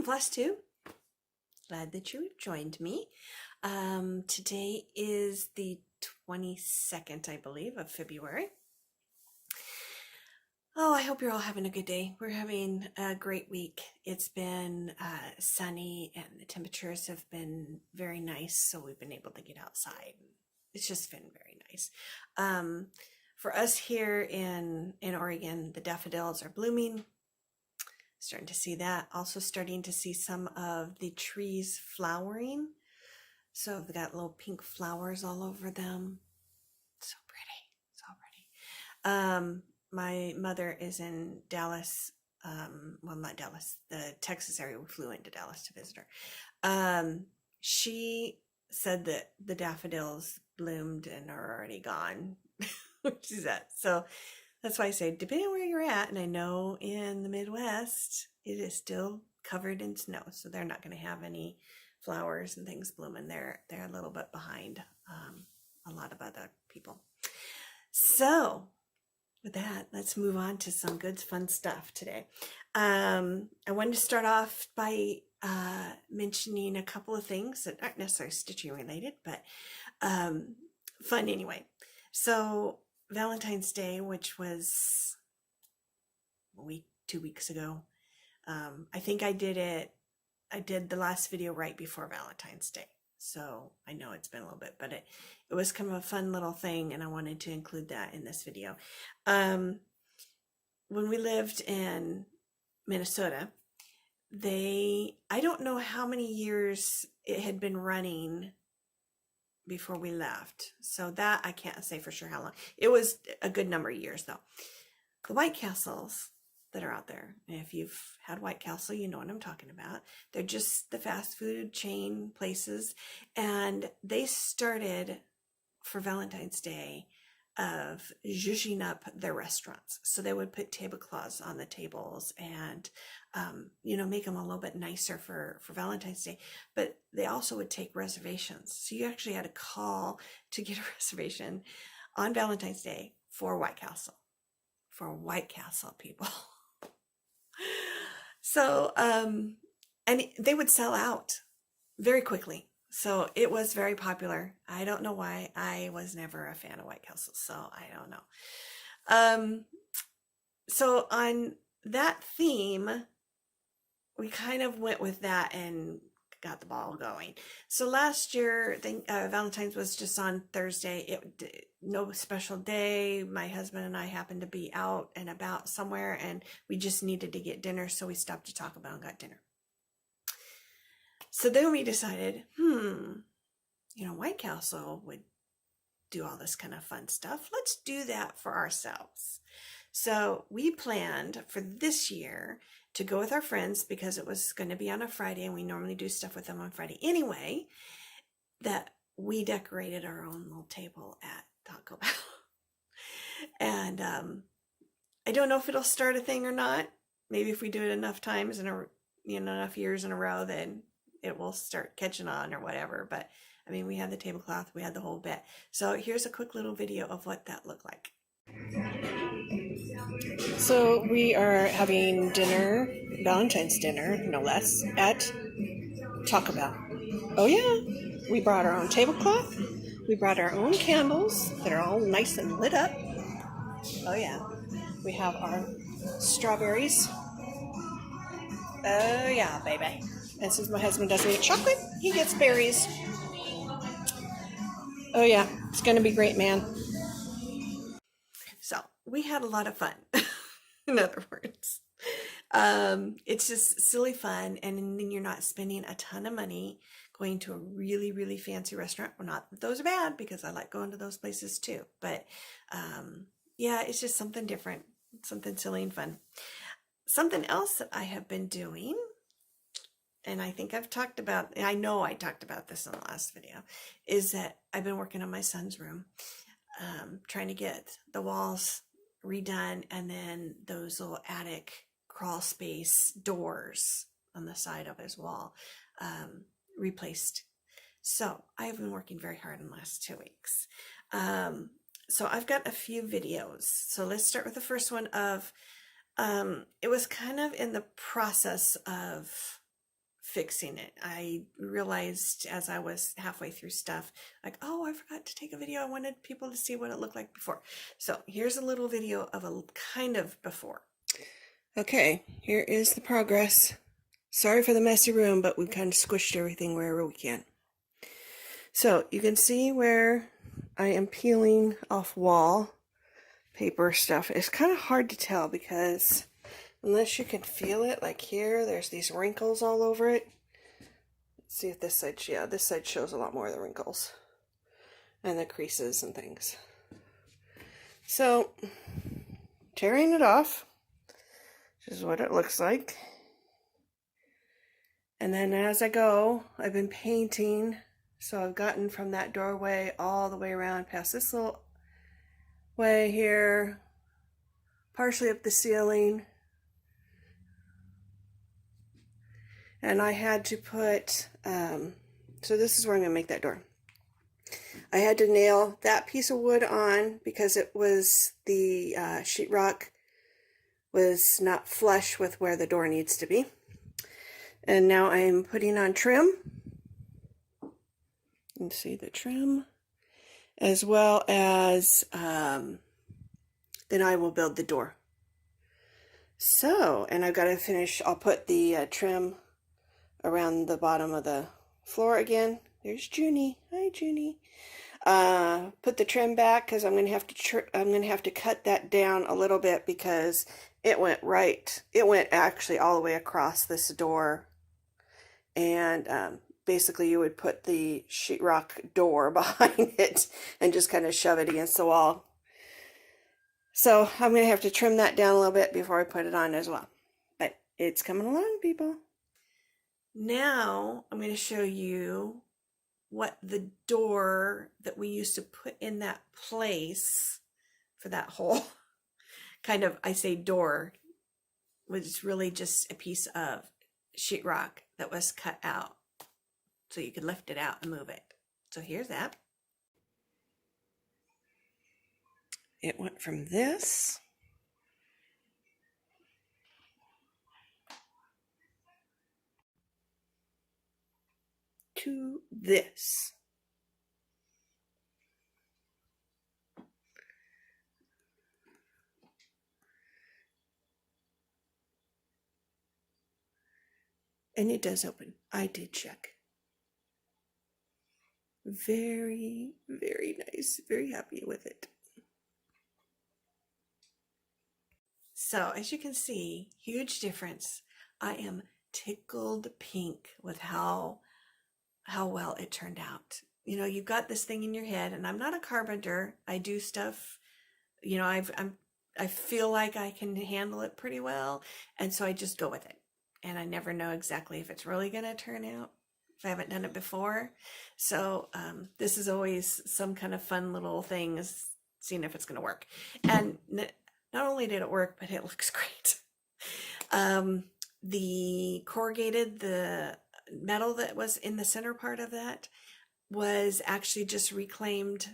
Welcome, Flosstube. Glad that you joined me. Today is the 22nd, I believe, of February. Oh, I hope you're all having a good day. We're having a great week. It's been sunny and the temperatures have been very nice, so we've been able to get outside. It's just been very nice. For us here in Oregon, the daffodils are blooming. Starting to see that. Also starting to see some of the trees flowering. So they've got little pink flowers all over them. So pretty, so pretty. My mother is in Dallas. Well, not Dallas, the Texas area. We flew into Dallas to visit her. She said that the daffodils bloomed and are already gone. Which is that. So that's why I say, depending on where you're at, and I know in the Midwest, it is still covered in snow, so they're not going to have any flowers and things blooming. They're a little bit behind a lot of other people. So with that, let's move on to some good, fun stuff today. I wanted to start off by mentioning a couple of things that aren't necessarily stitching related, but fun anyway. So Valentine's Day, which was 2 weeks ago. I think I did the last video right before Valentine's Day. So I know it's been a little bit, but it was kind of a fun little thing, and I wanted to include that in this video. When we lived in Minnesota, I don't know how many years it had been running before we left. So that I can't say for sure how long. It was a good number of years though. The White Castles that are out there, and if you've had White Castle, you know what I'm talking about. They're just the fast food chain places, and they started for Valentine's Day of zhuzhing up their restaurants. So they would put tablecloths on the tables and make them a little bit nicer for Valentine's Day. But they also would take reservations. So you actually had to call to get a reservation on Valentine's Day for White Castle. For White Castle, people. So, and they would sell out very quickly. So it was very popular. I don't know why. I was never a fan of White Castle, so I don't know. So on that theme, we kind of went with that and got the ball going. So last year, Valentine's was just on Thursday. No special day. My husband and I happened to be out and about somewhere, and we just needed to get dinner, so we stopped to Taco Bell and got dinner. So then we decided, White Castle would do all this kind of fun stuff. Let's do that for ourselves. So we planned for this year to go with our friends, because it was going to be on a Friday, and we normally do stuff with them on Friday anyway, that we decorated our own little table at Taco Bell. And I don't know if it'll start a thing or not. Maybe if we do it enough times enough years in a row, then it will start catching on or whatever. But I mean, we had the tablecloth, we had the whole bit. So here's a quick little video of what that looked like. So we are having dinner, Valentine's dinner, no less, at Taco Bell. Oh yeah, we brought our own tablecloth. We brought our own candles that are all nice and lit up. Oh yeah, we have our strawberries. Oh yeah, baby. And since my husband doesn't eat chocolate, he gets berries. Oh yeah, it's gonna be great, man. So we had a lot of fun. In other words, it's just silly fun, and then you're not spending a ton of money going to a really, really fancy restaurant. Well, not that those are bad, because I like going to those places too, but yeah, it's just something different, something silly and fun. Something else that I have been doing, and I think I talked about this in the last video, is that I've been working on my son's room, trying to get the walls redone, and then those little attic crawl space doors on the side of his wall replaced. So I have been working very hard in the last 2 weeks. So I've got a few videos. So let's start with the first one of, it was kind of in the process of fixing it. I realized as I was halfway through stuff, like, oh, I forgot to take a video. I wanted people to see what it looked like before. So here's a little video of a kind of before. Okay, here is the progress. Sorry for the messy room, but we kind of squished everything wherever we can. So you can see where I am peeling off wall paper stuff. It's kind of hard to tell because unless you can feel it, like here, there's these wrinkles all over it. Let's see if this side, yeah, this side shows a lot more of the wrinkles and the creases and things. So, tearing it off, this is what it looks like. And then as I go, I've been painting, so I've gotten from that doorway all the way around past this little way here, partially up the ceiling. And I had to put, so this is where I'm going to make that door. I had to nail that piece of wood on because it was, the sheetrock was not flush with where the door needs to be. And now I'm putting on trim. You can see the trim. As well as, then I will build the door. So, and I've got to finish, I'll put the trim around the bottom of the floor again. There's Junie. Hi, Junie. Put the trim back because I'm gonna have to cut that down a little bit because it went actually all the way across this door, and basically you would put the sheetrock door behind it and just kind of shove it against the wall. So I'm gonna have to trim that down a little bit before I put it on as well. But it's coming along, people. Now I'm going to show you what the door that we used to put in that place for that hole, kind of, I say door, was really just a piece of sheetrock that was cut out so you could lift it out and move it. So here's that. It went from this to this. And it does open. I did check. Very, very nice. Very happy with it. So as you can see, huge difference. I am tickled pink with how well it turned out. You know, you've got this thing in your head, and I'm not a carpenter. I do stuff, you know, I feel like I can handle it pretty well, and so I just go with it. And I never know exactly if it's really going to turn out if I haven't done it before. So this is always some kind of fun little thing, is seeing if it's going to work. And not only did it work, but it looks great. The corrugated, the metal that was in the center part of that was actually just reclaimed,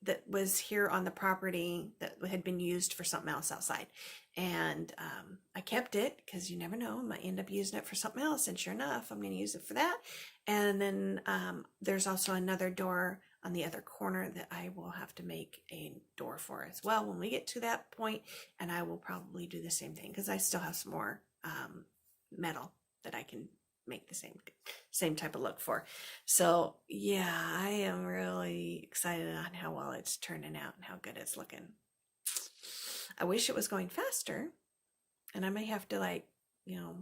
that was here on the property that had been used for something else outside. And I kept it because you never know, I might end up using it for something else, and sure enough, I'm going to use it for that. And then there's also another door on the other corner that I will have to make a door for as well when we get to that point, and I will probably do the same thing because I still have some more metal that I can make the same type of look for. So yeah, I am really excited on how well it's turning out and how good it's looking. I wish it was going faster, and I may have to, like, you know,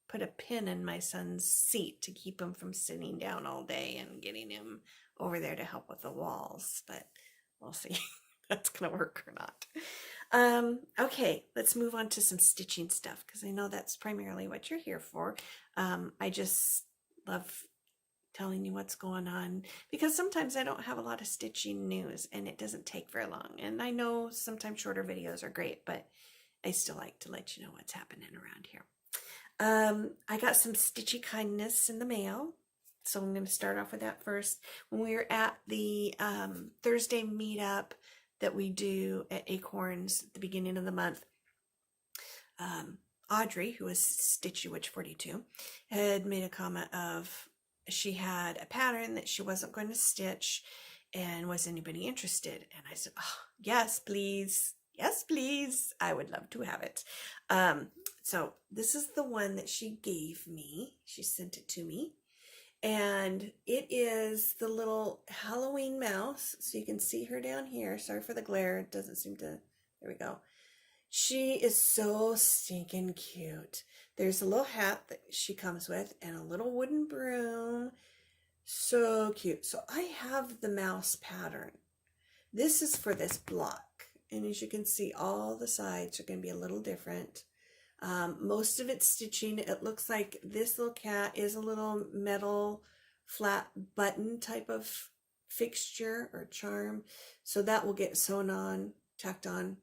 put a pin in my son's seat to keep him from sitting down all day and getting him over there to help with the walls, but we'll see if that's gonna work or not. Okay, let's move on to some stitching stuff because I know that's primarily what you're here for. I just love telling you what's going on because sometimes I don't have a lot of stitching news and it doesn't take very long. And I know sometimes shorter videos are great, but I still like to let you know what's happening around here. I got some Stitchy kindness in the mail, so I'm going to start off with that first. When we were at the Thursday meetup that we do at Acorns at the beginning of the month, Audrey, who was Stitchy Witch 42, had made a comment of she had a pattern that she wasn't going to stitch, and was anybody interested? And I said, oh, yes, please. Yes, please. I would love to have it. So this is the one that she gave me. She sent it to me. And it is the little Halloween mouse. So you can see her down here. Sorry for the glare. It doesn't seem to, there we go. She is so stinking cute. There's a little hat that she comes with and a little wooden broom. So cute. So I have the mouse pattern. This is for this block. And as you can see, all the sides are going to be a little different. Most of it's stitching. It looks like this little cat is a little metal flat button type of fixture or charm. So that will get sewn on, tacked on.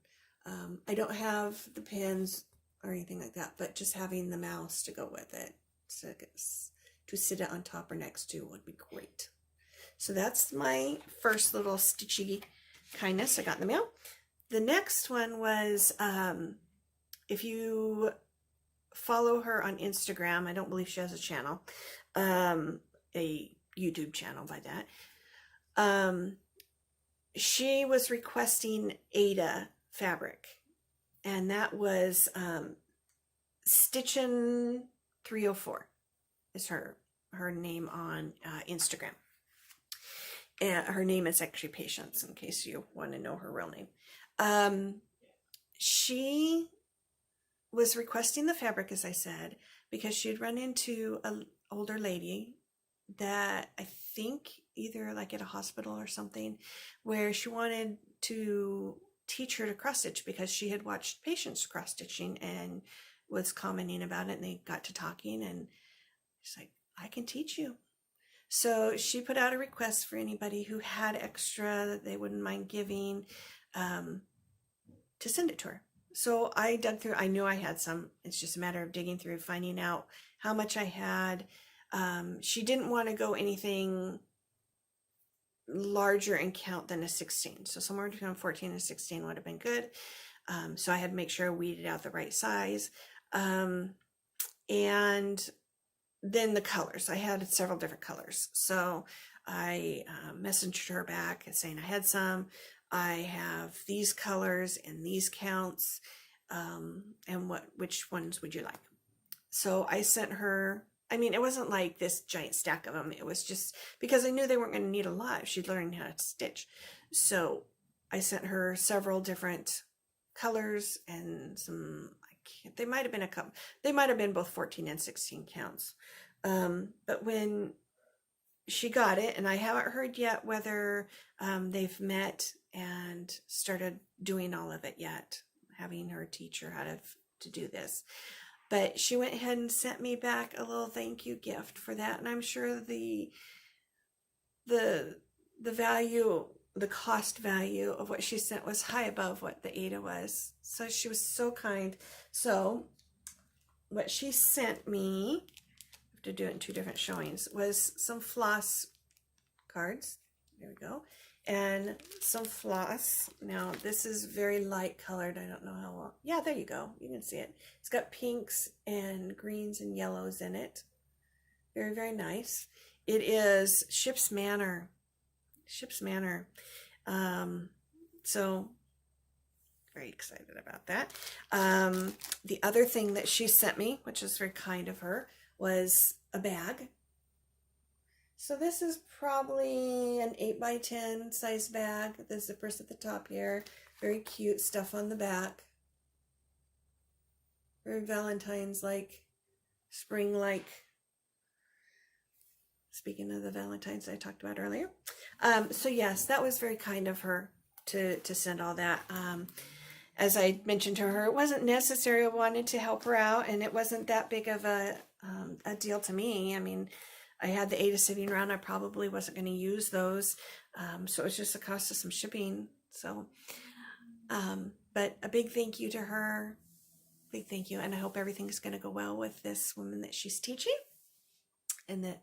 I don't have the pins or anything like that, but just having the mouse to go with it to sit it on top or next to would be great. So that's my first little stitchy kindness I got in the mail. The next one was, if you follow her on Instagram, I don't believe she has a channel, a YouTube channel by that. She was requesting Ada fabric, and that was Stitchin 304 is her name on Instagram. And her name is actually Patience, in case you want to know her real name. She was requesting the fabric, as I said, because she'd run into an older lady that I think either like at a hospital or something, where she wanted to teach her to cross stitch because she had watched Patience cross stitching and was commenting about it, and they got to talking, and she's like, I can teach you. So she put out a request for anybody who had extra that they wouldn't mind giving, to send it to her. So I dug through. I knew I had some. It's just a matter of digging through, finding out how much I had. She didn't want to go anything larger in count than a 16. So somewhere between 14 and 16 would have been good. So I had to make sure I weeded out the right size. And then the colors. I had several different colors. So I messaged her back saying I had some. I have these colors and these counts, and which ones would you like? So I sent her, I mean, it wasn't like this giant stack of them. It was just because I knew they weren't going to need a lot if she'd learned how to stitch. So I sent her several different colors and some, they might have been a couple, they might have been both 14 and 16 counts. But when she got it, and I haven't heard yet whether they've met and started doing all of it yet, having her teach her how to do this. But she went ahead and sent me back a little thank you gift for that, and I'm sure the value, the cost value of what she sent was high above what the Ada was. So she was so kind. So what she sent me, I have to do it in two different showings, was some floss cards. There we go. And some floss. Now this is very light colored. I don't know how well. Yeah, there you go. You can see it. It's got pinks and greens and yellows in it. Very, very nice. It is Ship's Manor. Ship's Manor. So very excited about that. The other thing that she sent me, which is very kind of her, was a bag. So this is probably an 8x10 size bag. The zippers at the top here. Very cute stuff on the back. Very Valentine's-like, spring-like. Speaking of the Valentines I talked about earlier. So yes, that was very kind of her to send all that. As I mentioned to her, it wasn't necessary. I wanted to help her out, and it wasn't that big of a deal to me. I mean, I had the Ada sitting around. I probably wasn't going to use those. So it was just the cost of some shipping. So, but a big thank you to her. Big thank you. And I hope everything's going to go well with this woman that she's teaching, and that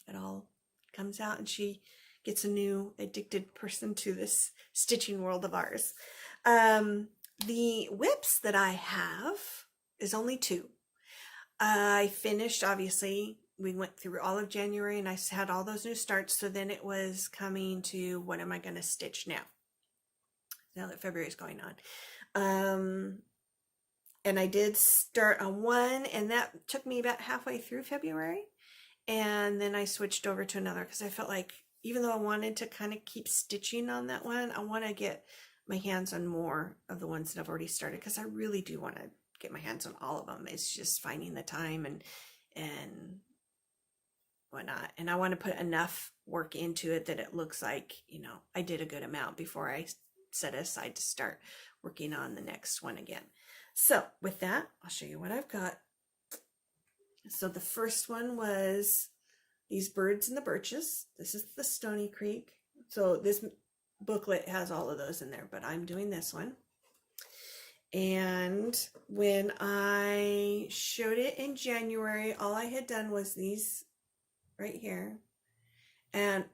it all comes out and she gets a new addicted person to this stitching world of ours. The whips that I have, is only 2. I finished, obviously, we went through all of January and I had all those new starts. So then it was coming to what am I going to stitch now that February is going on. And I did start on one, and that took me about halfway through February. And then I switched over to another because I felt like even though I wanted to kind of keep stitching on that one, I want to get my hands on more of the ones that I've already started because I really do want to get my hands on all of them. It's just finding the time and whatnot. And I want to put enough work into it that it looks like, you know, I did a good amount before I set aside to start working on the next one again. So with that, I'll show you what I've got. So the first one was these birds in the birches. This is the Stony Creek. So this booklet has all of those in there, but I'm doing this one. And when I showed it in January, all I had done was these right here. And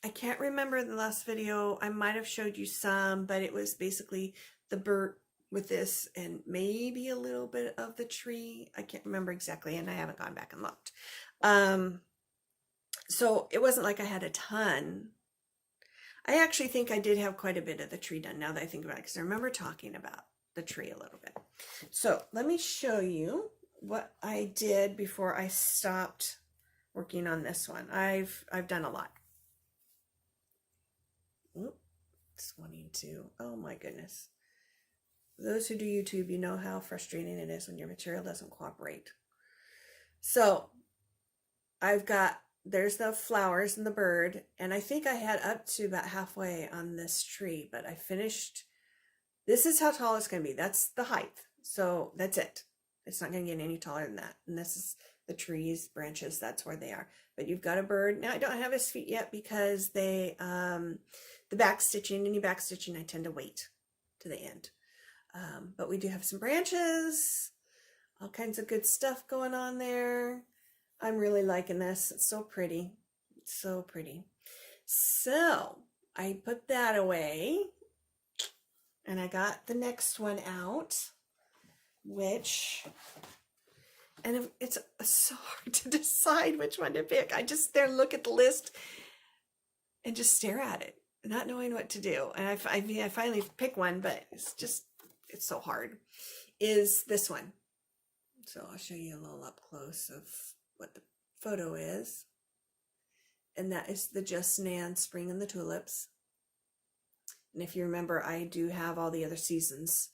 I can't remember the last video. I might have showed you some, but it was basically the bird with this and maybe a little bit of the tree. I can't remember exactly, and I haven't gone back and looked. So it wasn't like I had a ton. I actually think I did have quite a bit of the tree done now that I think about it, because I remember talking about the tree a little bit. So let me show you what I did before I stopped working on this one. I've done a lot. It's wanting to, oh my goodness. Those who do YouTube, you know how frustrating it is when your material doesn't cooperate. So I've got, there's the flowers and the bird, and I think I had up to about halfway on this tree, but I finished. This is how tall it's going to be. That's the height. So that's it. It's not going to get any taller than that. And this is the trees, branches, that's where they are. But you've got a bird. Now I don't have his feet yet because they, the back stitching, any back stitching, I tend to wait to the end. But we do have some branches, all kinds of good stuff going on there. I'm really liking this. It's so pretty. It's so pretty. So I put that away and I got the next one out, which, and it's so hard to decide which one to pick. I just there look at the list and just stare at it, not knowing what to do. And I finally pick one, but it's so hard, is this one. So I'll show you a little up close of what the photo is. And that is the Just Nan Spring and the Tulips. And if you remember, I do have all the other seasons,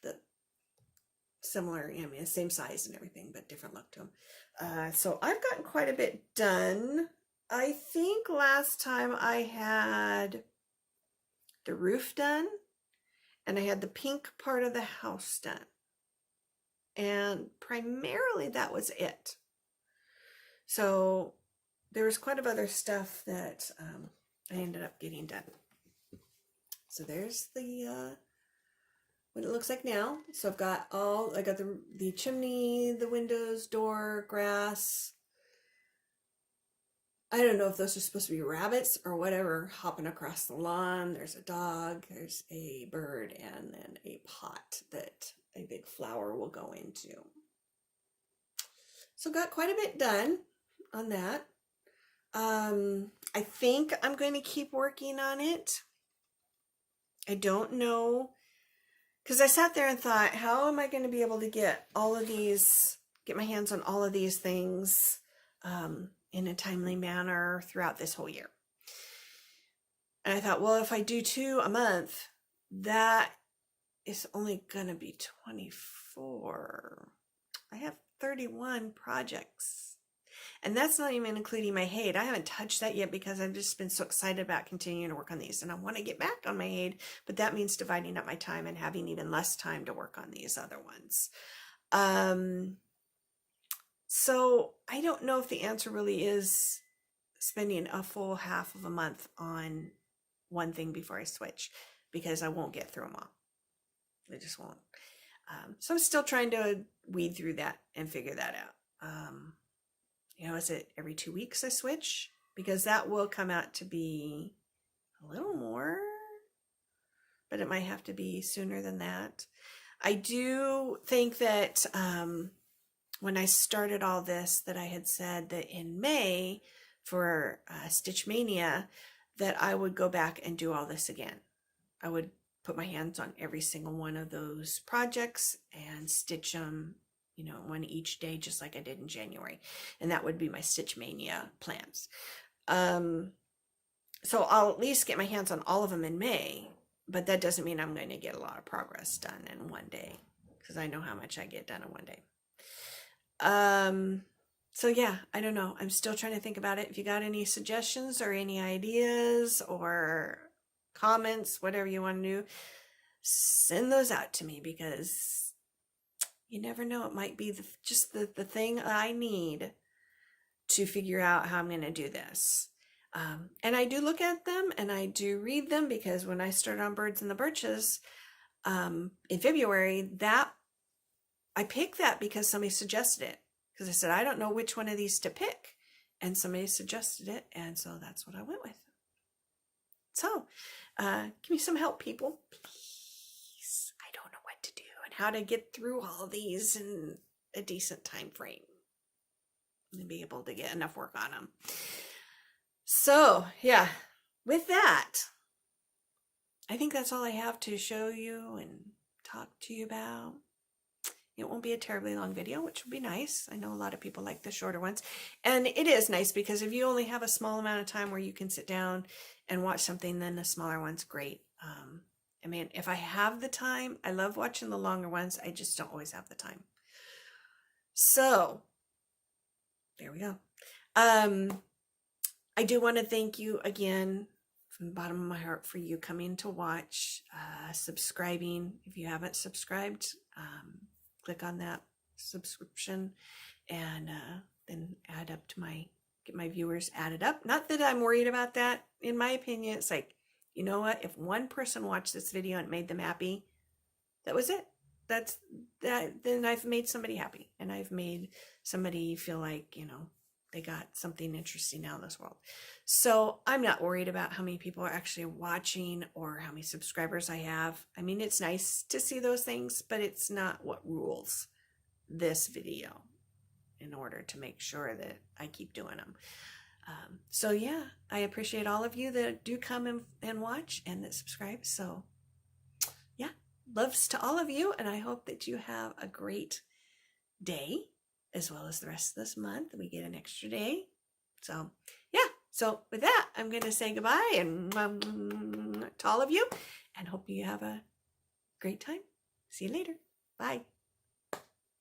the similar, I mean, same size and everything, but different look to them. So I've gotten quite a bit done. I think last time I had the roof done, and I had the pink part of the house done. And primarily that was it. So there was quite a bit of other stuff that I ended up getting done. So there's the what it looks like now. So I got the chimney, the windows, door, grass. I don't know if those are supposed to be rabbits or whatever hopping across the lawn. There's a dog, there's a bird, and then a pot that a big flower will go into. So got quite a bit done on that. I think I'm going to keep working on it. I don't know, because I sat there and thought, how am I going to be able to get all of these, get my hands on all of these things in a timely manner throughout this whole year? And I thought, well, if I do 2 a month, that is only going to be 24. I have 31 projects. And that's not even including my HAID. I haven't touched that yet because I've just been so excited about continuing to work on these. And I want to get back on my HAID, but that means dividing up my time and having even less time to work on these other ones. So I don't know if the answer really is spending a full half of a month on one thing before I switch, because I won't get through them all. I just won't. So I'm still trying to weed through that and figure that out. You know, is it every 2 weeks I switch? Because that will come out to be a little more, but it might have to be sooner than that. I do think that when I started all this, that I had said that in May for Stitch Mania, that I would go back and do all this again. I would put my hands on every single one of those projects and stitch them, you know, one each day, just like I did in January. And that would be my Stitch Mania plans. So I'll at least get my hands on all of them in May, but that doesn't mean I'm going to get a lot of progress done in one day, because I know how much I get done in one day. So yeah, I don't know. I'm still trying to think about it. If you got any suggestions or any ideas or comments, whatever you want to do, send those out to me, because you never know. It might be just the thing I need to figure out how I'm going to do this. And I do look at them and I do read them, because when I started on Birds and the Birches in February, that I picked that because somebody suggested it. Because I said, I don't know which one of these to pick. And somebody suggested it. And so that's what I went with. So give me some help, people. Please. I don't know what to do and how to get through all of these in a decent time frame and be able to get enough work on them. So yeah, with that, I think that's all I have to show you and talk to you about. It won't be a terribly long video, which will be nice. I know a lot of people like the shorter ones. And it is nice, because if you only have a small amount of time where you can sit down and watch something, then the smaller one's great. I mean, if I have the time, I love watching the longer ones. I just don't always have the time. So there we go. I do want to thank you again from the bottom of my heart for you coming to watch, subscribing. If you haven't subscribed, click on that subscription and then add up to get my viewers added up. Not that I'm worried about that. In my opinion, it's like, you know what? If one person watched this video and it made them happy, that was it. Then I've made somebody happy, and I've made somebody feel like, you know, they got something interesting out in this world. So I'm not worried about how many people are actually watching or how many subscribers I have. I mean, it's nice to see those things, but it's not what rules this video in order to make sure that I keep doing them. So yeah, I appreciate all of you that do come and watch and that subscribe. So yeah, loves to all of you. And I hope that you have a great day, as well as the rest of this month. We get an extra day. So yeah, so with that, I'm going to say goodbye and to all of you, and hope you have a great time. See you later. Bye.